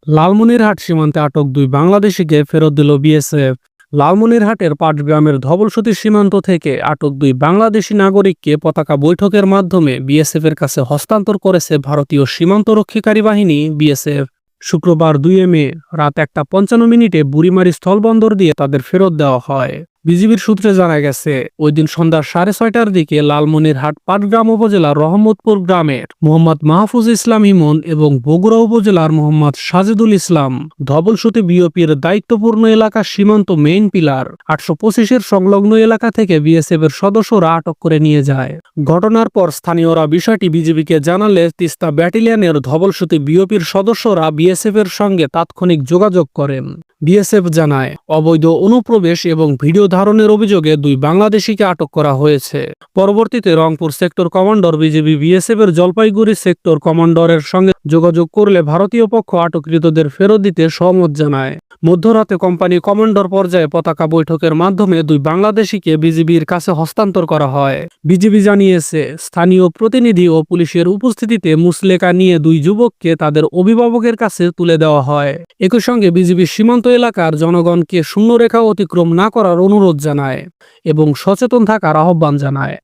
লালমনিরহাট সীমান্তে আটক দুই বাংলাদেশিকে ফেরত দিল বিএসএফ। লালমনিরহাটের পাটগ্রামের ধবলসতী সীমান্ত থেকে আটক দুই বাংলাদেশি নাগরিককে পতাকা বৈঠকের মাধ্যমে বিএসএফের কাছে হস্তান্তর করেছে ভারতীয় সীমান্তরক্ষীকারী বাহিনী বিএসএফ। শুক্রবার 2 মে রাত 1:55 বুড়িমারি স্থলবন্দর দিয়ে তাদের ফেরত দেওয়া হয়। বিজিবির সূত্রে জানা গেছে, ওই দিন সন্ধ্যা 6:30টার দিকে লালমনিরহাট পাটগ্রাম উপজেলার রহমতপুর গ্রামের মোহাম্মদ মাহফুজ ইসলাম ইমন এবং বগুড়া উপজেলার মোহাম্মদ সাজেদুল ইসলাম ধবলসতী বিওপির দায়িত্বপূর্ণ এলাকা সীমান্ত মেইন পিলার 825-এর সংলগ্ন এলাকা থেকে বিএসএফ এর সদস্যরা আটক করে নিয়ে যায়। ঘটনার পর স্থানীয়রা বিষয়টি বিজিবিকে জানালে তিস্তা ব্যাটালিয়নের ধবলসতী বিওপির সদস্যরা বিএসএফ এর সঙ্গে তাৎক্ষণিক যোগাযোগ করেন। বিএসএফ জানায়, অবৈধ অনুপ্রবেশ এবং ভিডিও ধারণের অভিযোগে দুই বাংলাদেশিকে আটক করা হয়েছে। পরবর্তীতে Rangpur sector commander BGB BSF এর জলপাইগুড়ি সেক্টর কমান্ডারের সঙ্গে যোগাযোগ করলে ভারতীয় পক্ষ আটককৃতদের ফেরত দিতে সহমত জানায়। মধ্যরাতে কোম্পানি কমান্ডার পর্যায়ে পতাকা বৈঠকের মাধ্যমে দুই বাংলাদেশিকে বিজিবির কাছে হস্তান্তর করা হয়। বিজিবি জানিয়েছে, স্থানীয় প্রতিনিধি ও পুলিশের উপস্থিতিতে মুচলেকা নিয়ে দুই যুবককে তাদের অভিভাবকের কাছে তুলে দেওয়া হয়। একই সঙ্গে বিজিবি সীমান্ত এলাকার জনগণকে শূন্যরেখা অতিক্রম না করার অনুরোধ জানায় এবং সচেতন থাকার আহ্বান জানায়।